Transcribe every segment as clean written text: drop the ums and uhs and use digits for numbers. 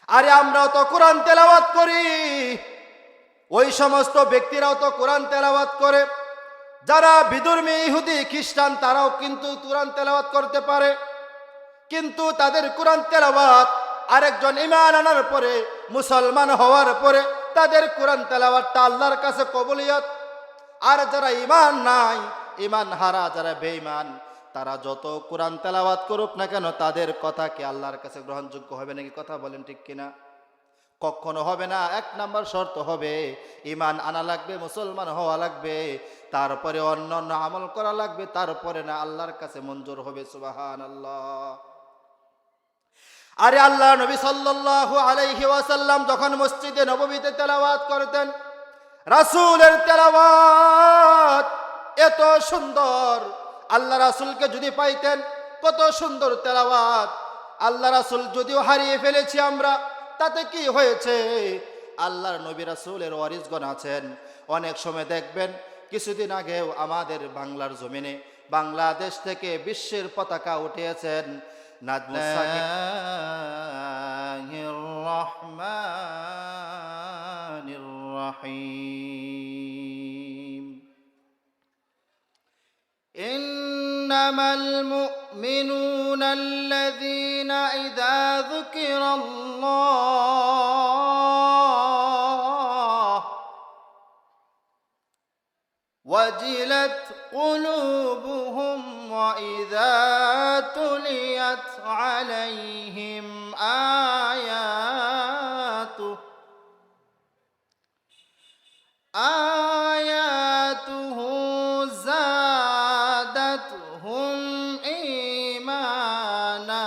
আরে আমরাও তো কোরআন তেলাওয়াত করি, ওই সমস্ত ব্যক্তিরাও তো কোরআন তেলাওয়াত করে। যারা বিধর্মী ইহুদি খ্রিস্টান তারাও কিন্তু কোরআন তেলাওয়াত করতে পারে, কিন্তু তাদের কোরআন তেলাওয়াত আরেকজন ঈমান আনার পরে, মুসলমান হওয়ার পরে তাদের কোরআন তেলাওয়াতটা আল্লাহর কাছে কবুলিয়ত। আর যারা ঈমান নাই, ঈমান হারা, যারা বেঈমান, তারা যত কোরআন তেলাওয়াত করুক না কেন তাদের কথা কি আল্লাহর কাছে গ্রহণযোগ্য হবে নাকি? কথা বলেন ঠিক কিনা? কখনো হবে না। এক নাম্বার শর্ত হবে ঈমান আনা লাগবে, মুসলমান হওয়া লাগবে, তারপরে অন্য অন্য আমল করা লাগবে, তারপরে না আল্লাহর কাছে মঞ্জুর হবে। সুবহানাল্লাহ। আরে আল্লাহ নবী সাল্লাল্লাহু আলাইহি ওয়াসাল্লাম যখন মসজিদে নববীতে তেলাওয়াত করতেন, রাসূলের তেলাওয়াত এত সুন্দর, আল্লাহ রাসূলকে যদি পাইতেন, কত সুন্দর তেলাওয়াত। আল্লাহ রাসূল যদিও হারিয়ে ফেলেছি আমরা, তাতে কি হয়েছে? আল্লাহর নবী রাসূলের ওয়ারিসগণ আছেন। অনেক সময় দেখবেন, কিছুদিন আগেও আমাদের বাংলার জমিনে বাংলাদেশ থেকে বিশ্বের পতাকা উঠিয়েছেন নাজমুস রহমানির রহিম। ইন্নামাল মুমিনুনা আল্লাযীনা ইযা যুকিরাল্লাহ ওয়াজিলাত কুলুবুহুম ওয়া ইযা তুলিয়াত আলাইহিম আয়াতুহু যাদাতহুম ঈমানা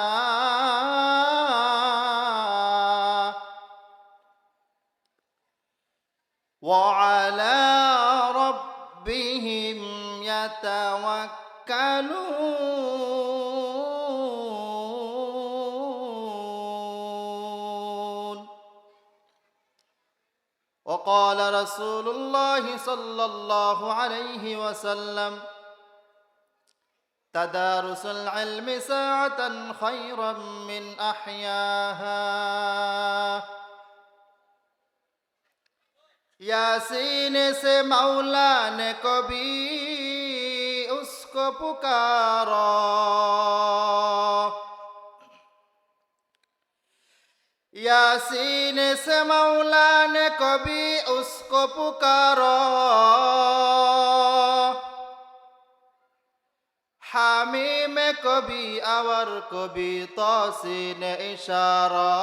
ওয়া আলা রাব্বিহিম ইয়াতাওয়াক্কালুন। وقال رسول الله صلى الله عليه وسلم تدارس العلم ساعة خيرا من أحياها। यासीन से मौला ने कभी उसको पुकारा, यासीन से मौला ने कभी उसको पुकारा, हामी में कभी और कभी तौसीन इशारा,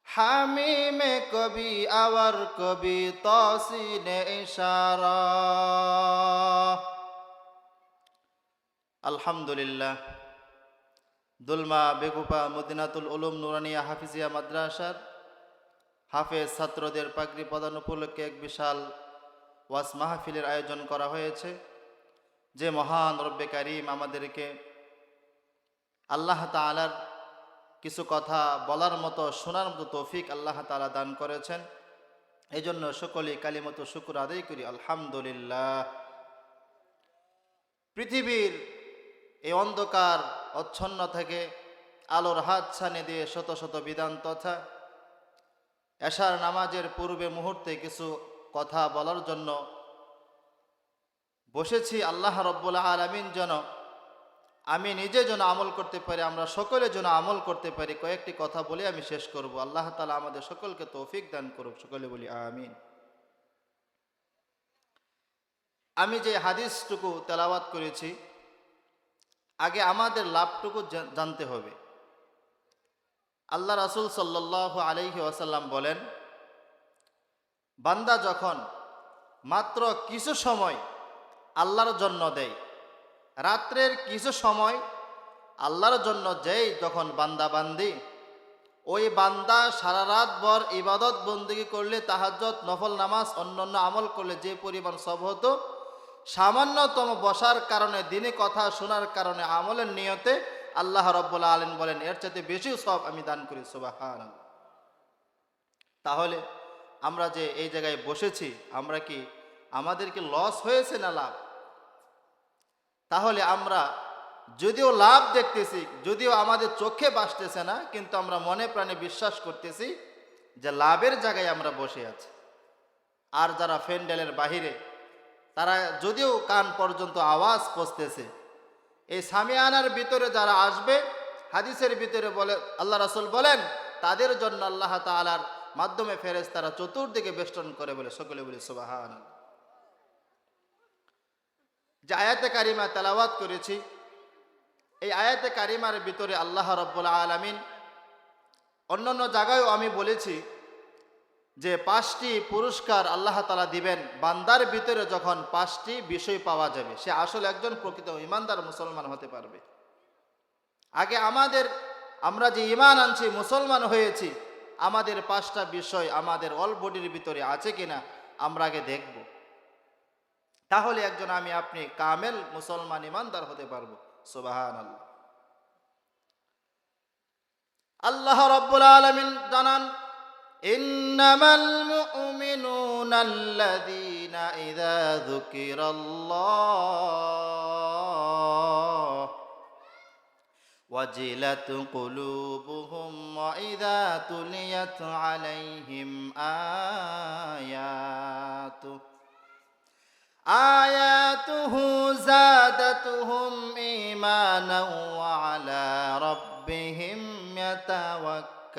हामी में कभी और कभी तौसीन इशारा। আলহামদুলিল্লাহ। দুলমা বেগুপা মদিনাতুল উলুম নুরানিয়া হাফিজিয়া মাদ্রাসার হাফেজ ছাত্রদের পাগড়ি প্রদান উপলক্ষে এক বিশাল ওয়াজ মাহফিলের আয়োজন করা হয়েছে। যে মহান রব্বে কারিম আমাদেরকে আল্লাহ তাআলার কিছু কথা বলার মতো, শোনার মতো তৌফিক আল্লাহ তাআলা দান করেছেন, এই জন্য সকলেই কালিমত শুকর আদায় করি আলহামদুলিল্লাহ। পৃথিবীর এই অন্ধকার অচ্ছন্ন থেকে আলোর হাত ছানি দিয়ে শত শত বিধান তথা এশার নামাজের পূর্বে মুহূর্তে কিছু কথা বলার জন্য বসেছি। আল্লাহ রব্বুল আলামিন যেন আমি নিজে যেন আমল করতে পারি, আমরা সকলে যেন আমল করতে পারি, কয়েকটি কথা বলে আমি শেষ করব। আল্লাহ তাআলা আমাদের সকলকে তৌফিক দান করুক, সকলে বলি আমিন। আমি যে হাদিসটুকু তেলাওয়াত করেছি, আগে আমাদের লাভটুকু জানতে হবে। আল্লাহ রাসূল সাল্লাল্লাহু আলাইহি ওয়াসাল্লাম বলেন, বান্দা যখন মাত্র কিছু সময় আল্লাহর জন্য দেয়, রাত্রের কিছু সময় আল্লাহর জন্য যেই যখন বান্দা বান্দি, ওই বান্দা সারা রাত ভর ইবাদত বন্দেগী করলে, তাহাজ্জুদ, নফল নামাজ, অন্যান্য আমল করলে যে পরিমাণ সওয়াব হতো, সামান্যতম বসার কারণে, দিনে কথা শোনার কারণে, আমলের নিয়তে আল্লাহ রাব্বুল আলামিন বলেন এর চাইতে বেশি সওয়াব আমি দান করি। সুবহানাল্লাহ। তাহলে আমরা যে এই জায়গায় বসেছি, আমরা কি, আমাদের কি লস হয়েছে না লাভ? তাহলে আমরা যদিও লাভ দেখতেছি, যদিও আমাদের চোখে বাসতেছে না, কিন্তু আমরা মনে প্রাণে বিশ্বাস করতেছি যে লাভের জায়গায় আমরা বসে আছি। আর যারা প্যান্ডেলের বাহিরে, তারা যদিও কান পর্যন্ত আওয়াজ পৌঁছতেছে, এই সামিয়ানার ভিতরে যারা আসবে, হাদিসের ভিতরে বলে আল্লাহ রাসূল বলেন তাদের জন্য আল্লাহ তাআলার মাধ্যমে ফেরেশতারা চতুর্দিকে বেষ্টন করে, বলে সকলে বলে সুবহানাল্লাহ। যে আয়াতে কারিমা তেলাওয়াত করেছি, এই আয়াতে কারিমার ভিতরে আল্লাহ রাব্বুল আলামিন, অন্যান্য জায়গায়ও আমি বলেছি যে 5টি পুরস্কার আল্লাহ তাআলা দিবেন বান্দার ভিতরে যখন 5টি বিষয় পাওয়া যাবে, সে আসলে একজন প্রকৃত ঈমানদার মুসলমান হতে পারবে। আগে আমরা যে ঈমান আনছি, মুসলমান হয়েছি, আমাদের 5টা বিষয় আমাদের অল বডির ভিতরে আছে কিনা আমরা আগে দেখব। তাহলে একজন আমি আপনি কামেল মুসলমান ঈমানদার হতে পারবো। সুবহানাল্লাহ। আল্লাহ রাব্বুল আলামিন জানান, ইন্নামাল মুমিনুনা আল্লাযীনা ইযা যুকিরাল্লাহ ওয়াজিলাত কুলুবুহুম ওয়া ইযা তুলিয়াত আলাইহিম আয়াতুহু যাদাতুহুম ঈমানাও ওয়া আলা রাব্বিহিম ইয়াতাওয়াক্কালুন।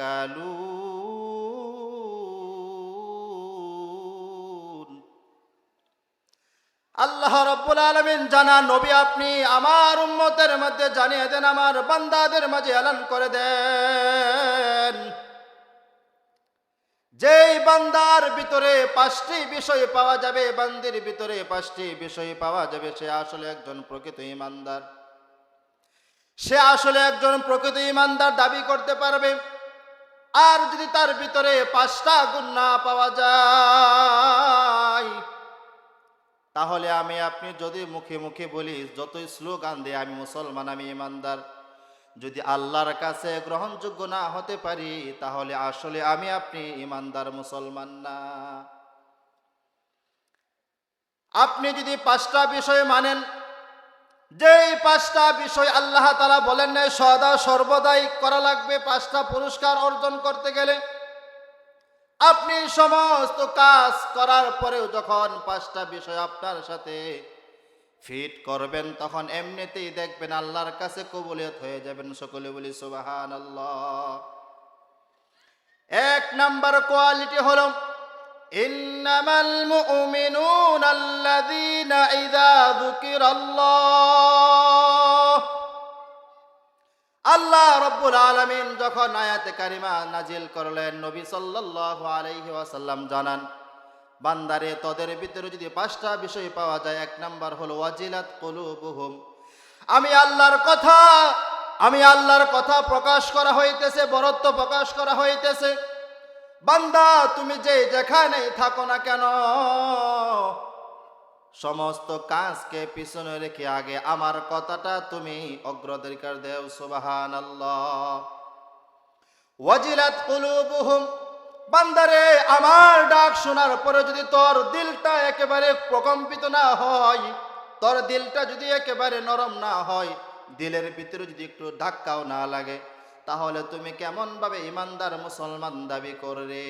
আল্লাহ রাব্বুল আলামিন জানান, নবী আপনি আমার উম্মতের মধ্যে জানিয়ে দেন, আমার বান্দাদের মাঝে এলান করে দেন, যেই বান্দার ভিতরে 5টি বিষয় পাওয়া যাবে, বান্দির ভিতরে 5টি বিষয় পাওয়া যাবে, সে আসলে একজন প্রকৃত ঈমানদার। সে আসলে একজন প্রকৃত ঈমানদার দাবি করতে পারবে। আর যদি তার ভিতরে 5টা গুণ না পাওয়া যায়, তাহলে আমি আপনি যদি মুখে মুখে বলি, যতই স্লোগান দিয়ে আমি মুসলমান, আমি ঈমানদার, যদি আল্লাহর কাছে গ্রহণযোগ্য না হতে পারি, তাহলে আসলে আমি আপনি ঈমানদার মুসলমান না। আপনি যদি 5টা বিষয় মানেন, যেই 5টা বিষয় আল্লাহ তাআলা বলেন না সদা সর্বদাই করা লাগবে, 5টা পুরস্কার অর্জন করতে গেলে, আপনি সমস্ত কাজ করার পরেও যখন 5টা বিষয় আপনার সাথে ফিট করবেন, তখন এমনিতেই দেখবেন আল্লাহর কাছে কবুলিয়ত হয়ে যাবেন। সকলে বলি সুবহানাল্লাহ। 1 নাম্বার কোয়ালিটি হলো, ইন্নামাল মুমিনুনা আল্লাযীনা ইযা যুকিরাল্লাহ। আল্লাহ রাব্বুল আলামিন যখন আয়াতে কারিমা নাজিল করলেন, নবী সাল্লাল্লাহু আলাইহি ওয়াসাল্লাম জানান, বান্দারে তোদের ভিতরে যদি 5টা বিষয় পাওয়া যায়, 1 নাম্বার হলো ওয়াজিলাত কুলুবুহুম। আমি আল্লাহর কথা প্রকাশ করা হইতেছে, বরত্ব প্রকাশ করা হইতেছে। বান্দা তুমি যেখানেই থাকো না কেন, সমস্ত কাজকে পিছনে রেখে আগে আমার কথাটা তুমি অগ্রাধিকার দাও। সুবহানাল্লাহ। ওয়াজিলাত কুলুবুহুম, বান্দারে আমার ডাক শোনার পরে যদি তোর দিলটা একেবারে প্রকম্পিত না হয়, তোর দিলটা যদি একেবারে নরম না হয়, দিলের ভিতরে যদি একটু ধাক্কাও না লাগে, তাহলে তুমি কেমন ভাবে ঈমানদার মুসলমান দাবি করবে?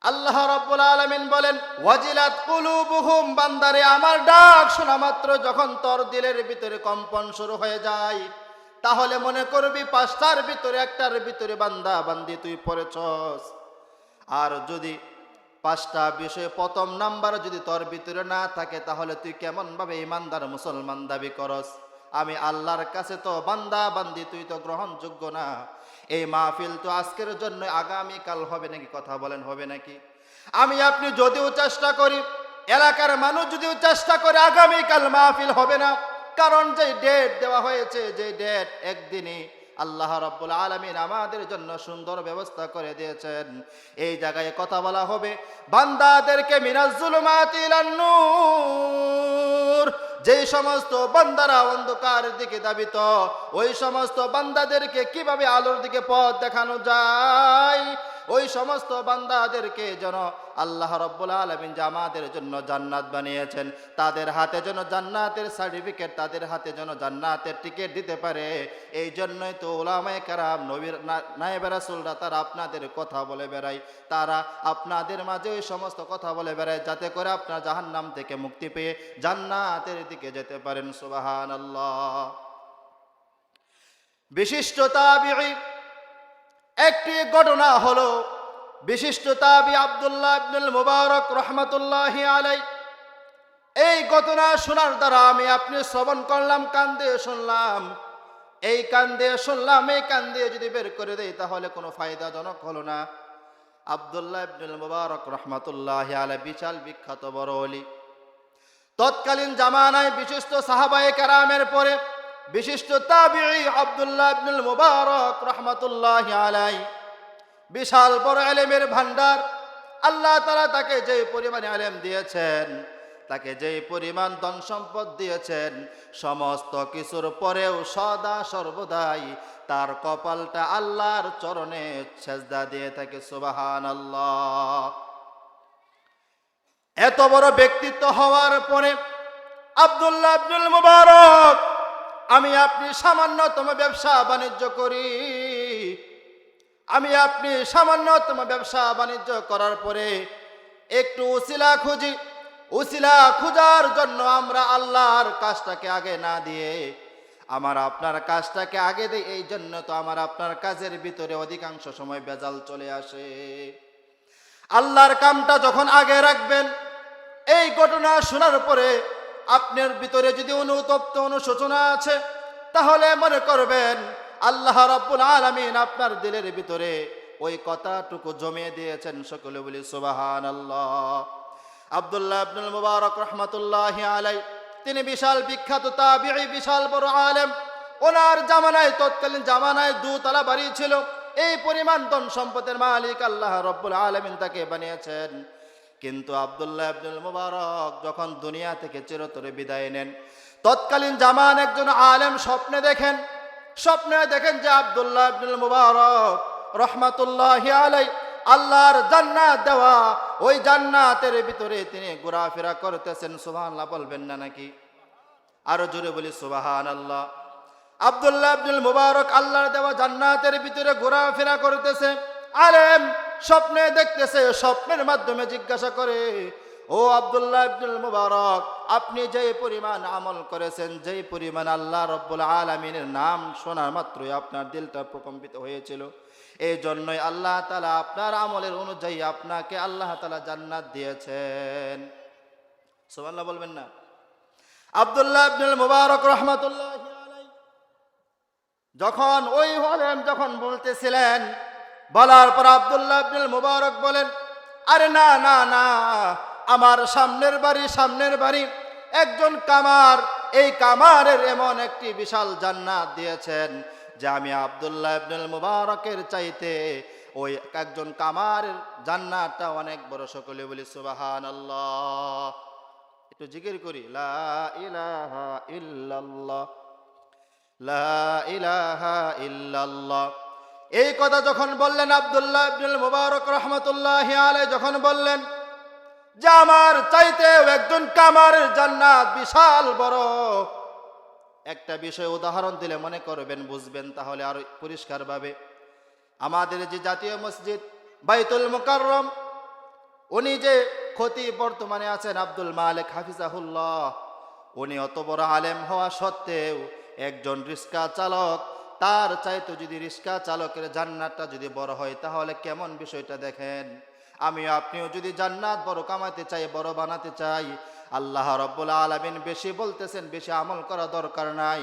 আল্লাহ রাব্বুল আলামিন বলেন, ওয়াজিলাত কুলুবুহুম, বান্দারে আমার ডাক শোনা মাত্র যখন তোর দিলের ভিতরে কম্পন শুরু হয়ে যায়, তাহলে মনে করবি 5টার ভিতরে 1টার ভিতরে বান্দা বান্দি তুই পড়েছস। আর যদি 5টা বিষয় প্রথম নাম্বার যদি তোর ভিতরে না থাকে, তাহলে তুই কেমন ভাবে ঈমানদার মুসলমান দাবি করস? আমি আল্লাহর কাছে তো বান্দা বান্দি, তুই তো গ্রহণযোগ্য না। এই মাহফিল তো আজকের জন্য, আগামীকাল হবে নাকি? কথা বলেন, হবে নাকি? আমি আপনি যদিও চেষ্টা করি, এলাকার মানুষ যদিও চেষ্টা করে, আগামীকাল মাহফিল হবে না। কারণ যে ডেট দেওয়া হয়েছে, যে ডেট একদিনই আল্লাহ রাব্বুল আলামিন আমাদের জন্য সুন্দর ব্যবস্থা করে দিয়েছেন। এই জায়গায় কথা বলা হবে বান্দাদেরকে মিনাজ যুলুমাতি ইলান নূর। যেই সমস্ত বান্দারা অন্ধকার দিকে ধাবিত, ওই সমস্ত বান্দাদেরকে কিভাবে আলোর দিকে পথ দেখানো যায়, ওই সমস্ত বান্দাদেরকে যেন আল্লাহ রাব্বুল আলামিন যে আমাদের জন্য জান্নাত বানিয়েছেন, তাদের হাতে যেন জান্নাতের সার্টিফিকেট, তাদের হাতে যেন জান্নাতের টিকিট দিতে পারে। এই জন্যই তো উলামায়ে কেরাম, নবীর নায়েবে রাসূলরা তারা আপনাদের কথা বলে বেড়ায়, তারা আপনাদের মাঝে ওই সমস্ত কথা বলে বেড়ায় যাতে করে আপনার জাহান্নাম থেকে মুক্তি পেয়ে জান্নাতের দিকে যেতে পারেন। সুবহানাল্লাহ। বিশিষ্ট তাবিঈ একটি ঘটনা হলো, বিশিষ্ট তাবিঈ আব্দুল্লাহ ইবনুল মুবারক রাহমাতুল্লাহি আলাইহি, এই ঘটনা শোনার দ্বারা আমি আপনি শ্রবণ করলাম, কান দিয়ে শুনলাম, এই কান দিয়ে শুনলাম, এই কান দিয়ে যদি বের করে দেই তাহলে কোনো ফায়দাজনক হলো না। আব্দুল্লাহ ইবনুল মুবারক রাহমাতুল্লাহি আলাইহি বিশাল বিখ্যাত বড় ওলি। তৎকালীন জামানায় বিশিষ্ট সাহাবায়ে কেরামের পরে বিশিষ্ট তাবিঈ আব্দুল্লাহ ইবনুল মুবারক রাহমাতুল্লাহি আলাইহি বিশাল বড় ইলমের ভান্ডার। আল্লাহ তাআলা তাকে যে পরিমাণে ইলম দিয়েছেন, তাকে যে পরিমাণ ধন সম্পদ দিয়েছেন, সমস্ত কিছুর পরেও সদা সর্বদাই তার কপালটা আল্লাহর চরণে সেজদা দিয়ে থাকে। সুবহানাল্লাহ। এত বড় ব্যক্তিত্ব হওয়ার পরে আব্দুল্লাহ ইবনুল মুবারক, আমি আপনি সামান্যতম ব্যবসা বাণিজ্য করি, আমি আপনি সামান্যতম ব্যবসা বাণিজ্য করার পরে একটু উসিলা খুঁজি, উসিলা খোঁজার জন্য আমরা আল্লাহর কাজটাকে আগে না দিয়ে আমার আপনার কাজটাকে আগে দেই। এই জন্য তো আমার আপনার কাজের ভিতরে অধিকাংশ সময় ভেজাল চলে আসে। আল্লাহর কামটা যখন আগে রাখবেন, এই ঘটনা শোনার পরে আপনার ভিতরে যদি অনুতপ্ত অনুশোচনা আছে তাহলে মনে করবেন আল্লাহ রাব্বুল আলামিন আপনার দিলের ভিতরে ওই কথাটুকু জমিয়ে দিয়েছেন। সকলে বলি সুবহানাল্লাহ। আব্দুল্লাহ ইবনুল মুবারক রাহমাতুল্লাহি আলাইহি তিনি বিশাল বিখ্যাত তাবিঈ, বিশাল বড় আলেম। ওনার জামানায়, তৎকালীন জামানায় দুতলা বাড়ি ছিল। এই পরিমাণ ধন সম্পদের মালিক আল্লাহ রাব্বুল আলামিন তাকে বানিয়েছেন। কিন্তু আব্দুল্লাহ ইবনুল মুবারক যখন দুনিয়া থেকে চিরতরে বিদায় নেন, তৎকালীন জামান একজন আলেম স্বপ্নে দেখেন যে আব্দুল্লাহ ইবনুল মুবারক রাহমাতুল্লাহি আলাইহি আল্লাহর জান্নাত দেওয়া ওই জান্নাতের ভিতরে তিনি ঘোরাফেরা করতেছেন। সুবহানাল্লাহ বলবেন না নাকি? আরো জোরে বলি সুবহানাল্লাহ। আব্দুল্লাহ ইবনুল মুবারক আল্লাহর দেওয়া জান্নাতের ভিতরে ঘোরাফেরা করতেছে। আলেম স্বপ্নে দেখতেছে, স্বপ্নের মাধ্যমে জিজ্ঞাসা করে, ও আব্দুল্লাহ ইবনুল মুবারক, আপনি যে পরিমাণ আমল করেছেন, যে পরিমাণ আল্লাহ রাব্বুল আলামিনের নাম শোনার মাত্রই আপনার দিলটা প্রকম্পিত হয়েছিল, এই জন্যই আল্লাহ তাআলা আপনার আমলের অনুযায়ী আপনাকে আল্লাহ তাআলা জান্নাত দিয়েছেন। সুবহানাল্লাহ বলবেন না? আব্দুল্লাহ ইবনুল মুবারক রাহমাতুল্লাহি আলাইহি যখন ওই আলেম যখন বলতেছিলেন, বলার পর আব্দুল্লাহ ইবনুল মুবারক বলেন, আরে না না না, আমার সামনের বাড়ি একজন কামার, এই কামারের এমন একটি বিশাল জান্নাত দিয়েছেন যে আমি আব্দুল্লাহ ইবনুল মুবারকের চাইতে ওই একজন কামারের জান্নাতটা অনেক বড়। সকলে বলি সুবহানাল্লাহ। একটু জিকির করি, লা ইলাহা ইল্লাল্লাহ, লা ইলাহা ইল্লাল্লাহ। এই কথা যখন বললেন আব্দুল্লাহ ইবনুল মুবারক রাহমাতুল্লাহি আলাইহি, যখন বললেন যে আমার চাইতেও একজন কামারের জান্নাত বিশাল বড়, একটা বিষয় উদাহরণ দিলে মনে করবেন, বুঝবেন তাহলে আরো পরিষ্কার ভাবে। আমাদের যে জাতীয় মসজিদ বাইতুল মুকাররম, উনি যে খতিব বর্তমানে আছেন আব্দুল মালিক হাফিজাহুল্লাহ, উনি অত বড় আলেম হওয়া সত্ত্বেও একজন রিক্সা চালক, তার চাইতে যদি রিক্সা চালকের জান্নাতটা যদি বড় হয় তাহলে কেমন বিষয়টা দেখেন। আমি আপনিও যদি জান্নাত বড় কামাতে চাই, বড় বানাতে চাই, আল্লাহ রাব্বুল আলামিন বেশি বলতেছেন বেশি আমল করা দরকার নাই।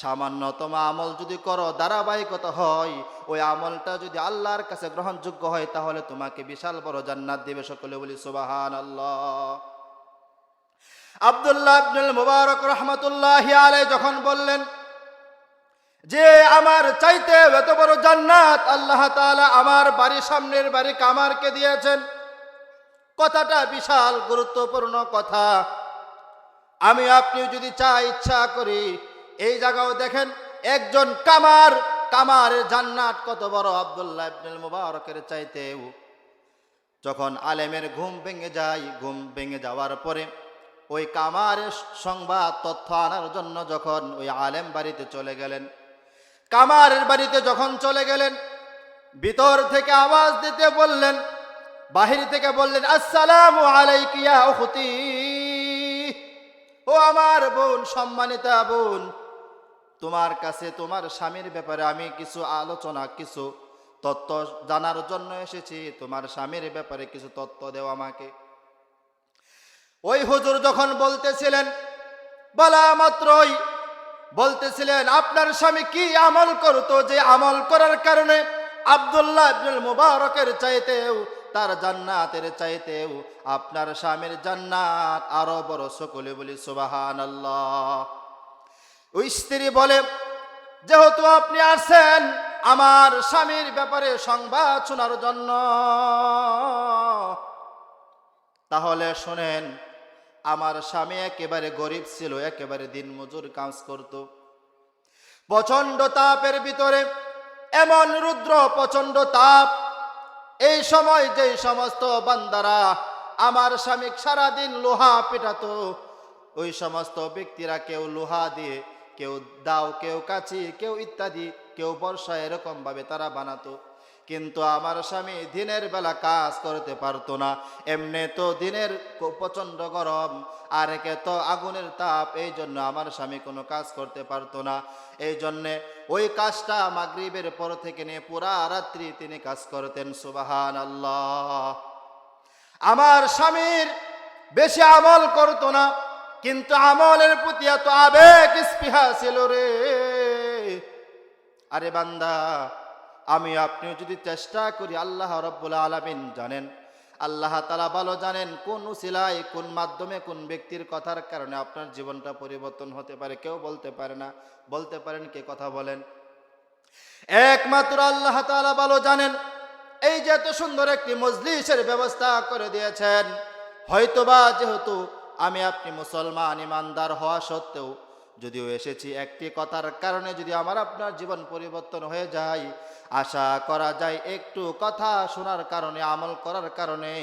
সামান্যতম আমল যদি করো, ধারাবাহিকতা হয়, ওই আমলটা যদি আল্লাহর কাছে গ্রহণযোগ্য হয় তাহলে তোমাকে বিশাল বড় জান্নাত দিবে। সকলে বলি সুবহানাল্লাহ। আব্দুল্লাহ ইবনুল মুবারক রাহমাতুল্লাহি আলাইহি যখন বললেন যে আমার চাইতে এত বড় জান্নাত আল্লাহ তাআলা আমার বাড়ির সামনের বাড়ি কামারকে দিয়েছেন, কথাটা বিশাল গুরুত্বপূর্ণ কথা। আমি আপনি যদি চাই, ইচ্ছা করি, এই জায়গাও দেখেন একজন কামারের জান্নাত কত বড় আব্দুল্লাহ ইবনুল মুবারকের চাইতেও। যখন আলেমের ঘুম ভেঙে যায়, ঘুম ভেঙে যাওয়ার পরে ওই কামারের সংবাদ তথ্য আনার জন্য যখন ওই আলেম বাড়িতে চলে গেলেন, কামারের বাড়িতে যখন চলে গেলেন, ভিতর থেকে আওয়াজ দিতে বললেন, বাহির থেকে বললেন, আসসালামু আলাইকা ইয়া উখতি, ও আমার বোন, সম্মানিতা বোন, তোমার কাছে তোমার স্বামীর ব্যাপারে আমি কিছু আলোচনা, কিছু তথ্য জানার জন্য এসেছি। তোমার স্বামীর ব্যাপারে কিছু তথ্য দেও আমাকে। ওই হুজুর যখন বলতেছিলেন, বলা মাত্রই বলতেছিলেন, আপনার স্বামী কি আমল করতো, যে আমল করার কারণে আব্দুল্লাহ ইবনুল মুবারকের চাইতেও, তার জান্নাতের চাইতেও আপনার স্বামীর জান্নাত আরো বড়। সকলে বলি সুবহানাল্লাহ। ওই স্ত্রী বলে, যেহেতু আপনি আসেন আমার স্বামীর ব্যাপারে সংবাদ শোনার জন্য, তাহলে শোনেন, আমার স্বামী একেবারে গরিব ছিল, একেবারে দিনমজুর কাজ করত। প্রচন্ড তাপের ভিতরে, এমন রুদ্র প্রচন্ড তাপ, এই সময় যে সমস্ত বান্দারা আমার স্বামী সারাদিন লোহা পেটাতো, ওই সমস্ত ব্যক্তিরা কেউ লোহা দিয়ে, কেউ দাও, কেউ কাঁচি, কেউ ইত্যাদি, কেউ বর্ষা, এরকম ভাবে তারা বানাতো। কিন্তু আমার স্বামী দিনের বেলা কাজ করতে পারতো না। এমনি তো দিনের প্রচন্ড গরম, আর একে তো আগুনের তাপ, এই জন্য আমার স্বামী কোনো কাজ করতে পারতো না। এই জন্যে ওই কাজটা মাগরিবের পর থেকে নিয়ে পুরা রাত্রি তিনি কাজ করতেন। সুবহানাল্লাহ। আমার স্বামীর বেশি আমল করতো না, কিন্তু আমলের প্রতি এত আবেগ স্পৃহা ছিল রে। আরে বান্দা, আমি আপনিও যদি চেষ্টা করি, আল্লাহ রাব্বুল আলামিন জানেন, আল্লাহ তাআলা ভালো জানেন কোন উসিলায়, কোন মাধ্যমে, কোন ব্যক্তির কথার কারণে আপনার জীবনটা পরিবর্তন হতে পারে। কেউ বলতে পারে না। বলতে পারেন কে? কথা বলেন। একমাত্র আল্লাহ তাআলা ভালো জানেন। এই যে এত সুন্দর একটি মজলিসের ব্যবস্থা করে দিয়েছেন, হয়তোবা যেহেতু আমি আপনি মুসলমান ইমানদার হওয়া সত্ত্বেও যদিও এসেছি, একটি কথার কারণে যদি আমার আপনার জীবন পরিবর্তন হয়ে যায়, আশা করা যায় একটু কথা শোনার কারণে, আমল করার কারণে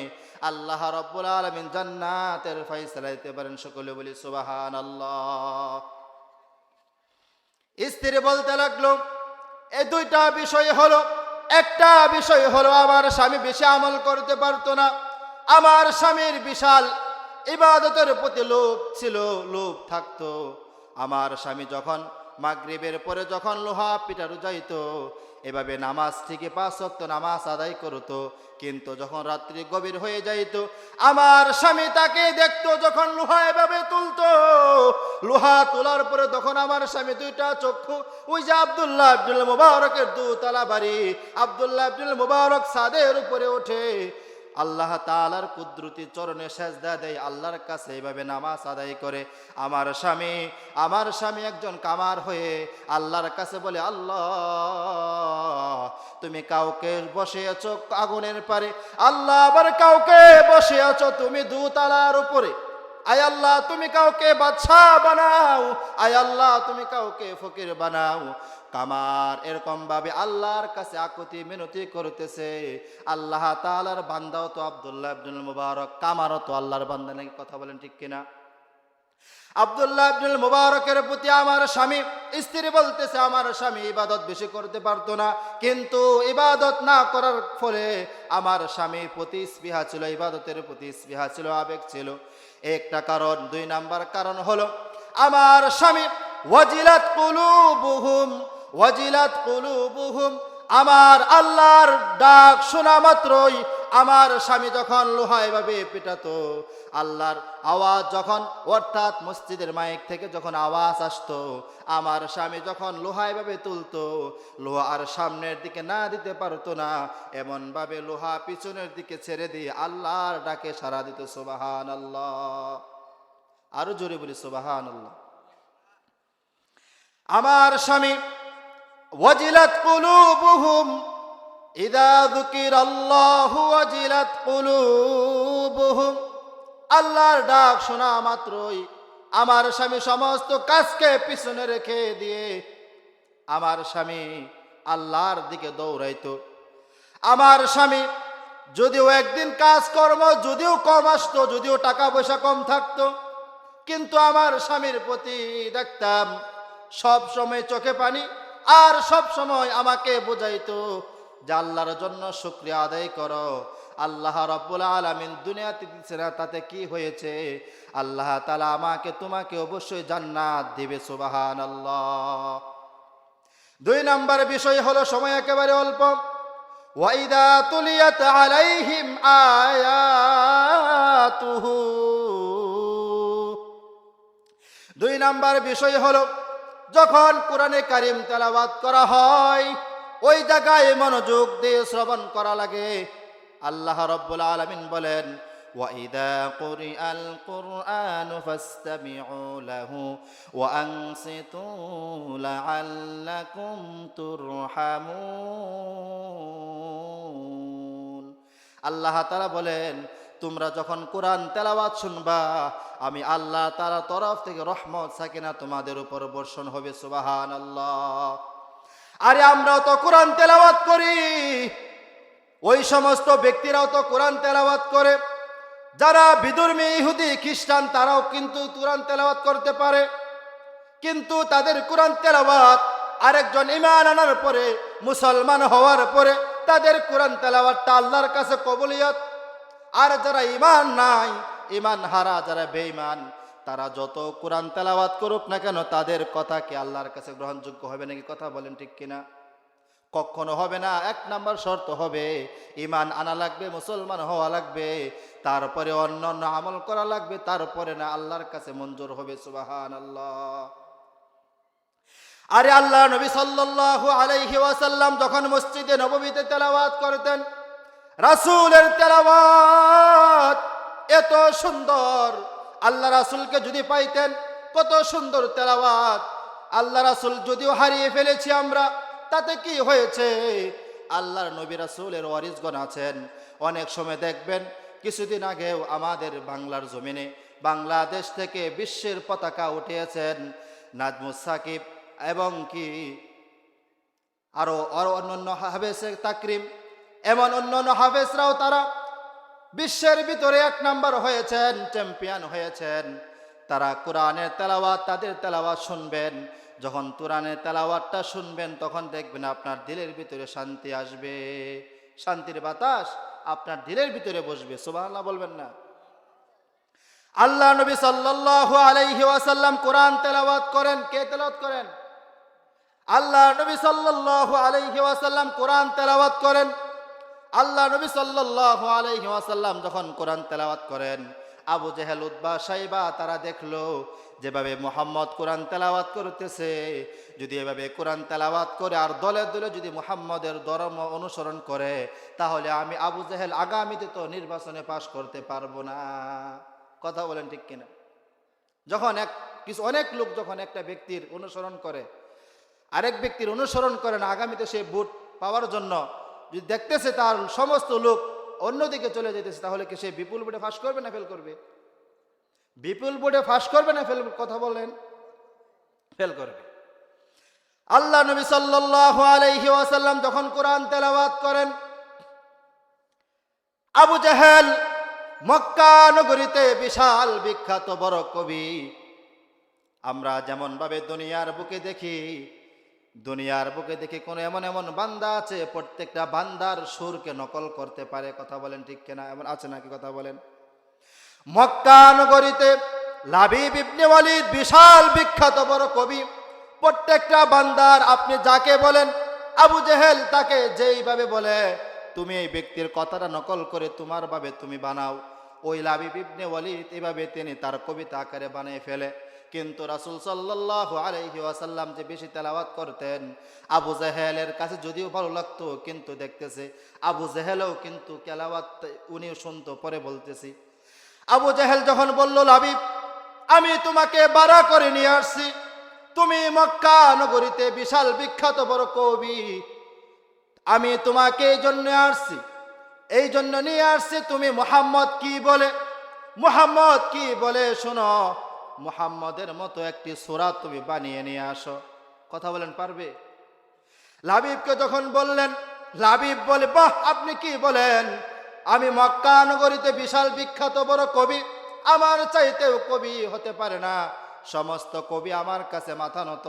আল্লাহ রাব্বুল আলামিন জান্নাতের ফয়সালা দিতে পারেন। সকলে বলি সুবহানাল্লাহ। স্ত্রী বলতে লাগলো, এই দুইটা বিষয় হলো, একটা বিষয় হলো আমার স্বামী বেশি আমল করতে পারতো না। আমার স্বামীর বিশাল ইবাদতের প্রতি লোভ ছিল, লোভ থাকতো। আমার স্বামী যখন মাগরিবের পরে যখন লোহা পিটানো যাইতো, এভাবে নামাজ থেকে 5 ওয়াক্ত নামাজ আদায় করতো। কিন্তু যখন রাত্রি গভীর হয়ে যাইতো, আমার স্বামী তাকে দেখতো যখন লোহা এভাবে তুলতো, লোহা তোলার পরে তখন আমার স্বামী দুইটা চক্ষু, ওই যে আব্দুল্লাহ ইবনুল মুবারকের দোতলা বাড়ি, আব্দুল্লাহ ইবনুল মুবারক ছাদের উপরে ওঠে, আল্লাহ তাআলার কুদরতি চরণে সেজদা দেয়, আল্লাহর কাছে এইভাবে নামাজ আদায় করে। আমার স্বামী একজন কামার হয়ে আল্লাহর কাছে বলে, আল্লাহ, তুমি কাউকে বসে আছো আগুনের পারে, আল্লাহ আবার কাউকে বসে আছো তুমি দোতলার উপরে। আয় আল্লাহ, তুমি কাউকে বাদশা বানাও, আয় আল্লাহ, তুমি কাউকে ফকির বানাও। কামার এরকম ভাবে আল্লাহর কাছে আকুতি মিনতি করতেছে। আল্লাহ তাআলার বান্দাও তো আব্দুল্লাহ ইবনুল মুবারক, কামারও তো আল্লাহর বান্দা নাকি? কথা বলেন ঠিক কিনা? আব্দুল্লাহ ইবনুল মুবারকের প্রতি আমার স্বামী, স্ত্রী বলতেছে, আমার স্বামী ইবাদত বেশি করতে পারতো না, কিন্তু ইবাদত না করার ফলে আমার স্বামীর প্রতি স্পৃহা ছিল, ইবাদতের প্রতি স্পৃহা ছিল, আবেগ ছিল। একটা কারণ। 2 নাম্বার কারণ হলো, আমার স্বামী ওয়াজিলাত কুলুবুহুম, আমার আল্লাহর ডাক শোনা মাত্রই আমার স্বামী যখন লোহা এভাবে পিটাতো, আল্লাহর আওয়াজ যখন, অর্থাৎ মসজিদের মাইক থেকে যখন আওয়াজ আসতো, আমার স্বামী যখন লোহা এভাবে তুলতো, লোহা আর সামনের দিকে না দিতে পারতো না, এমন ভাবে লোহা পিছনের দিকে ছেড়ে দিয়ে আল্লাহর ডাকে সাড়া দিত। সুবহানাল্লাহ। আরো জোরে বলি সুবহানাল্লাহ। আমার স্বামী ওয়াজিলাত কুলুবুহুম ইযা যুকিরাল্লাহু ওয়াজিলাত কুলুবুহুম, আল্লাহর ডাক শোনা মাত্রই আমার স্বামী সমস্ত কাজকে পিছনে রেখে দিয়ে আমার স্বামী আল্লাহর দিকে দৌড়াইতো। আমার স্বামী যদিও একদিন কাজকর্ম যদিও কম আসতো, যদিও টাকা পয়সা কম থাকতো, কিন্তু আমার স্বামীর প্রতি দেখতাম সব সময় চোখে পানি, আর সব সময় আমাকে বুঝাইতো যে আল্লাহর জন্য শুকরিয়া আদায় করো। আল্লাহ রাব্বুল আলামিন দুনিয়াতে দিচ্ছে না, তাতে কি হয়েছে? আল্লাহ তাআলা আমাকে তোমাকে অবশ্যই জান্নাত দিবে। সুবহানাল্লাহ। 2 নম্বর বিষয় হলো, সময় একেবারে অল্প, ওয়াইদা তুলিয়াত আলাইহিম আয়াতুহু। 2 নম্বর বিষয় হলো, যখন কোরআনে কারীম তেলাওয়াত করা হয় ওই জায়গায় মনোযোগ দিয়ে শ্রবণ করা লাগে। আল্লাহ রাব্বুল আলামিন বলেন, وَإِذَا قُرِئَ الْقُرْآنُ فَاسْتَمِعُوا لَهُ وَأَنصِتُوا لَعَلَّكُمْ تُرْحَمُونَ। আল্লাহ তাআলা বলেন, তোমরা যখন কোরআন তেলাওয়াত শুনবা, আমি আল্লাহ তাআলার তরফ থেকে রহমত সাকিনা তোমাদের উপর বর্ষণ হবে। সুবহানাল্লাহ। আরে আমরাও তো কোরআন তেলাওয়াত করি, ওই সমস্ত ব্যক্তিরাও তো কোরআন তেলাওয়াত করে যারা বিধর্মী ইহুদি খ্রিস্টান, তারাও কিন্তু কোরআন তেলাওয়াত করতে পারে, কিন্তু তাদের কোরআন তেলাওয়াত আরেকজন ঈমান আনার পরে, মুসলমান হওয়ার পরে তাদের কোরআন তেলাওয়াতটা আল্লাহর কাছে কবুলিয়ত। আর যারা ঈমান নাই, ঈমান হারা, যারা বেঈমান, তারা যত কোরআন তেলাওয়াত করুক না কেন, তাদের কথা কি আল্লাহর কাছে গ্রহণযোগ্য হবে নাকি? কথা বলেন ঠিক কিনা? কখনো হবে না। 1 নম্বর শর্ত হবে ঈমান আনা লাগবে, মুসলমান হওয়া লাগবে, তারপরে অন্য অন্য আমল করা লাগবে, তারপরে না আল্লাহর কাছে মঞ্জুর হবে। সুবহানাল্লাহ। আরে আল্লাহ নবী সাল্লাল্লাহু আলাইহি ওয়াসাল্লাম যখন মসজিদে নববীতে তেলাওয়াত করতেন, রাসূলের তেলাওয়াত এত সুন্দর, আল্লাহ রাসূলকে যদি পাইতেন, কত সুন্দর তেলাওয়াত। আল্লাহ রাসূল যদিও হারিয়ে ফেলেছি আমরা, তাতে কি হয়েছে? আল্লাহর নবী রাসূলের ওয়ারিসগণ আছেন। অনেক সময় দেখবেন, কিছুদিন আগেও আমাদের বাংলার জমিনে বাংলাদেশ থেকে বিশ্বের পতাকা উঠিয়েছেন নাজমুস সাকিব এবং কি আরো অন্যান্য হাফেজে তাকরিম, এমন অন্যান্য হাফেজরাও তারা বিশ্বের ভিতরে 1 নম্বর হয়েছেন, চ্যাম্পিয়ন হয়েছেন। তারা কোরআনের তেলাওয়াত, তাদের তেলাওয়াত শুনবেন, যখন কোরআনের তেলাওয়াতটা শুনবেন তখন দেখবেন আপনার দিলের ভিতরে শান্তি আসবে, শান্তির বাতাস আপনার দিলের ভিতরে বসবে। সুবহানাল্লাহ বলবেন না? আল্লাহ নবী সাল্লাল্লাহু আলাইহি ওয়াসাল্লাম কোরআন তেলাওয়াত করেন। কে তেলাওয়াত করেন? আল্লাহ নবী সাল্লাল্লাহু আলাইহি ওয়াসাল্লাম কোরআন তেলাওয়াত করেন। আল্লাহ নবী সাল্লাল্লাহু আলাইহি ওয়াসাল্লাম যখন কোরআন তেলাওয়াত করেন, আবু জেহেল, উতবা, শাইবা তারা দেখলো যেভাবে মুহাম্মদ কোরআন তেলাওয়াত করতেছে, যদি এভাবে কোরআন তেলাওয়াত করে আর দলে দলে যদি মুহাম্মদের ধর্ম অনুসরণ করে, তাহলে আমি আবু জেহেল আগামীতে তো নির্বাচনে পাশ করতে পারবো না। কথা বলেন ঠিক কিনা? যখন অনেক লোক যখন একটা ব্যক্তির অনুসরণ করে, আরেক ব্যক্তির অনুসরণ করে না, আগামীতে সে ভোট পাওয়ার জন্য যদি দেখতেছে তার সমস্ত লোক অন্যদিকে চলে যেতেছে, তাহলে কি সে বিপুল ভোটে ফাঁস করবে না ফেল করবে? বিপুল ভোটে ফাঁস করবে না ফেল? কথা বলেন, ফেল করবে। আল্লাহ নবী সাল্লাল্লাহু আলাইহি ওয়াসাল্লাম যখন কোরআন তেলাওয়াত করেন, আবু জেহেল মক্কা নগরীতে বিশাল বিখ্যাত বড় কবি, আমরা যেমন ভাবে দুনিয়ার বুকে দেখি কোন এমন এমন বান্দা আছে, প্রত্যেকটা বান্দার সুরকে নকল করতে পারে। কথা বলেন ঠিক কিনা? এমন আছে নাকি? কথা বলেন। মক্কা নগরীতে লাবিব ইবনে ওয়ালিদ বিশাল বিখ্যাত বড় কবি, প্রত্যেকটা বান্দার আপনি যাকে বলেন, আবু জেহেল তাকে যেইভাবে বলে, তুমি এই ব্যক্তির কথাটা নকল করে তোমার ভাবে তুমি বানাও। ওই লাবিব ইবনে ওয়ালিদ এভাবে তিনি তার কবিতা আকারে বানিয়ে ফেলে। কিন্তু রাসূল সাল্লাল্লাহু আলাইহি ওয়াসাল্লাম যে বেশি তেলাওয়াত করতেন, আবু জেহেলের কাছে যদিও ভালো লাগতো, কিন্তু দেখতেছে আবু জেহেলও কিন্তু তেলাওয়াত উনিও শুনতো। পরে বলতেছি, আবু জেহেল যখন বলল, লাবিব আমি তোমাকে বাড়া করে নিয়ে আসছি, তুমি মক্কা নগরীতে বিশাল বিখ্যাত বড় কবি, আমি তোমাকে এই জন্য আসছি, এই জন্য নিয়ে আসছি, তুমি মুহাম্মদ কি বলে শোনো, মুহাম্মদের মতো একটি সূরা তুমি বানিয়ে নিয়ে আসো। কথা বলেন, পারবে? লাবিবকে যখন বললেন, লাবিব বলে, বাহ, আপনি কি বলেন? আমি মক্কা নগরীতে বিশাল বিখ্যাত বড় কবি, আমার চাইতেও কবি হতে পারে না, সমস্ত কবি আমার কাছে মাথা নত,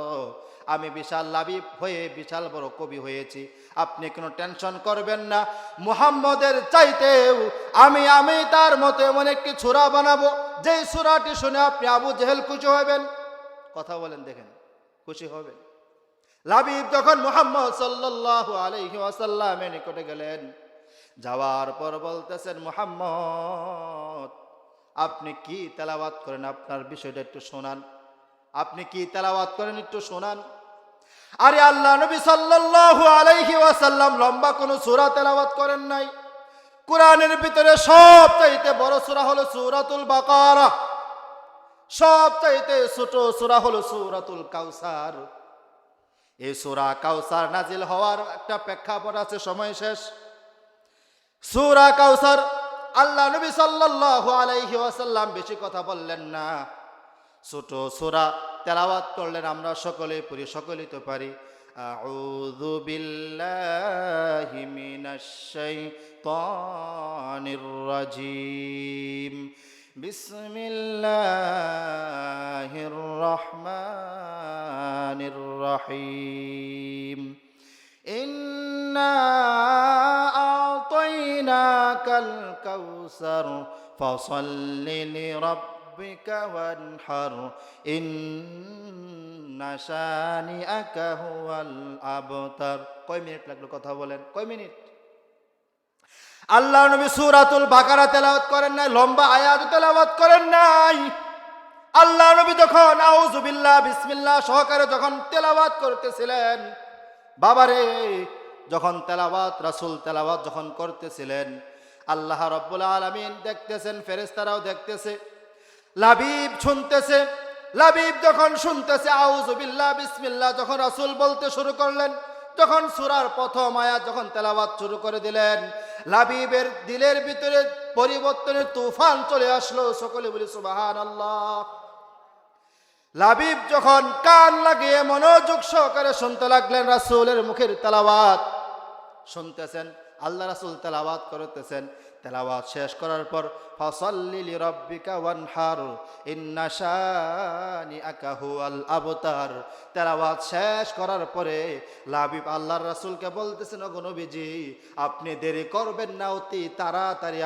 আমি বিশাল লাবিব হয়ে বিশাল বড় কবি হয়েছি, আপনি কোনো টেনশন করবেন না, মুহাম্মদের চাইতেও আমি তার মতো এমন একটি সূরা বানাবো, যেই সূরাটি শুনে আপনি আবু জেহেল খুশি হবেন। কথা বলেন, দেখেন, খুশি হবেন। লাবিব যখন মুহাম্মদ সাল্লাল্লাহু আলাইহি ওয়াসাল্লামের নিকটে গেলেন, যাওয়ার পর বলতেছেন, মুহাম্মদ আপনি কি তেলাওয়াত করেন, আপনার বিষয়টা একটু শোনান, আপনি কি তেলাওয়াত করেন একটু শোনান। আরে আল্লাহ নবী সাল্লাল্লাহু আলাইহি ওয়াসাল্লাম লম্বা কোনো সূরা তেলাওয়াত করেন নাই। কোরআনের ভিতরে সবচাইতে বড় সূরা হলো সূরাতুল বাকারা, সবচাইতে ছোট সূরা হলো সূরাতুল কাউসার। এই সূরা কাউসার নাজিল হওয়ার একটা প্রেক্ষাপট আছে, সময় শেষ। সূরা কাউসার, আল্লাহ নবী সাল্লাল্লাহু আলাইহি ওয়াসাল্লাম বেশি কথা বললেন না, ছোট সূরা তেলাওয়াত করলেন, আমরা সকলেই পড়ি, সকলেই তো পারি। আউযু বিল্লাহি মিনাশ শাইতানির রাজিম, বিসমিল্লাহির রহমানির রহিম, ইন্না আ'তাইনাকাল কাউসার ফাসাল্লি লিরাব্বিকা ওয়ানহার, ইন্না শানিআকা হুয়াল আবতার। কয় মিনিট লাগলো কথা বলেন, কয় মিনিট? আল্লাহ নবী সূরাতুল বাকারা তেলাওয়াত করেন নাই, লম্বা আয়াত তেলাওয়াত করেন নাই। আল্লাহ নবী যখন আউযু বিল্লাহ বিসমিল্লাহ সহকারে যখন তেলাওয়াত করতেছিলেন, বাবারে, যখন তেলাওয়াত রাসূল তেলাওয়াত যখন করতেছিলেন, আল্লাহ রাব্বুল আলামিন দেখতেছেন, ফেরেশতারাও দেখতেছে, লাবিব শুনতেছে। লাবিব যখন শুনতেছে আউযু বিল্লাহ বিসমিল্লাহ যখন রাসূল বলতে শুরু করলেন, যখন সূরার প্রথম আয়াত যখন তেলাওয়াত শুরু করে দিলেন, লাবিবের দিলের ভিতরে পরিবর্তনের তুফান চলে আসলো। সকলে বলি সুবহানাল্লাহ। লাবিব যখন কান লাগিয়ে মনোযোগ সহকারে শুনতে লাগলেন, রাসূলের মুখের তেলাওয়াত শুনতেছেন, আল্লাহ রাসূল তেলাওয়াত করতেছেন। তেলাওয়াত শেষ করার পর ফাসাল্লি লিরাব্বিকা ওয়ানহার, ইন্না শানিআকা হুয়াল আবতার। তেলাওয়াত শেষ করার পরে লাবিব আল্লাহর রাসূলকে বলতেছেন, ওগো নবীজি, আপনি দেরি করবেন না, অতি তাড়াতাড়ি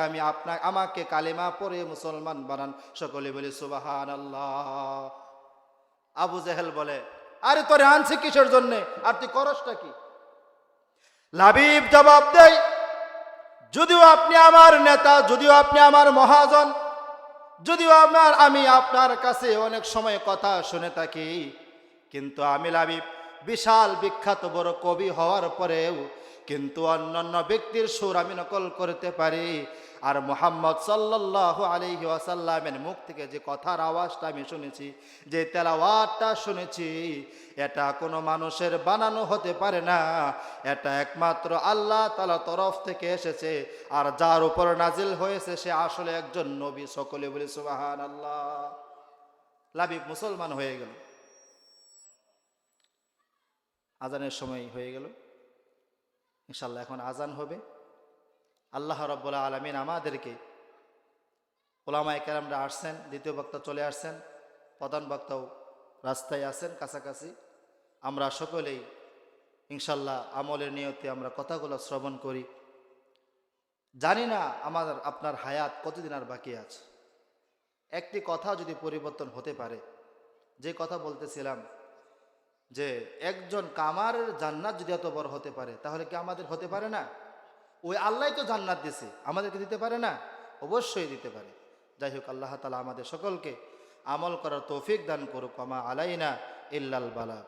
আমাকে কালিমা পড়ে মুসলমান বানান। সকলে বলি সুবহানাল্লাহ। আবু জেহেল বলে, আরে তোরে আনছি কিসের জন্য, আর তুই করসটা কি? লাবিব জবাব দেয়, যদিও আপনি আমার নেতা, যদিও আপনি আমার মহাজন, যদিও আমি আপনার কাছে অনেক সময় কথা শুনে থাকি, কিন্তু আমি লাবিব বিশাল বিখ্যাত বড় কবি হওয়ার পরেও কিন্তু অন্যান্য ব্যক্তির সুর আমি নকল করতে পারি। আর মুহাম্মদ সাল্লাল্লাহু আলাইহি ওয়াসাল্লামের মুখ থেকে যে কথার আওয়াজটা আমি শুনেছি, যে তেলাওয়াতটা শুনেছি, এটা কোনো মানুষের বানানো হতে পারে না, এটা একমাত্র আল্লাহ তাআলার তরফ থেকে এসেছে। আর যার উপর নাজিল হয়েছে সে আসলে একজন নবী। সকলে বলি সুবহানাল্লাহ। লাবিব মুসলমান হয়ে গেল। আজানের সময় হয়ে গেল, ইনশাআল্লাহ এখন আজান হবে। আল্লাহ রাব্বুল আলামিন আমাদেরকে, ওলামায়ে কেরামরা আসছেন, দ্বিতীয় বক্তা চলে আসছেন, প্রধান বক্তাও রাস্তায় আছেন কাছাকাছি, আমরা সকলেই ইনশাআল্লাহ আমলের নিয়তে আমরা কথাগুলো শ্রবণ করি। জানি না আপনার হায়াত কতদিন আর বাকি আছে। একটি কথা যদি পরিবর্তন হতে পারে, যে কথা বলতেছিলাম যে একজন কামারের জান্নাত যদি এত বড় হতে পারে, তাহলে কি আমাদের হতে পারে না? ওই আল্লাহ তো জান্নাত দিছে, আমাদেরকে দিতে পারে না? অবশ্যই দিতে পারে। যাই হোক, আল্লাহ তাআলা আমাদের সকলকে আমল করার তৌফিক দান করুক। ওয়া মা আলাইনা ইল্লাল বালাগ।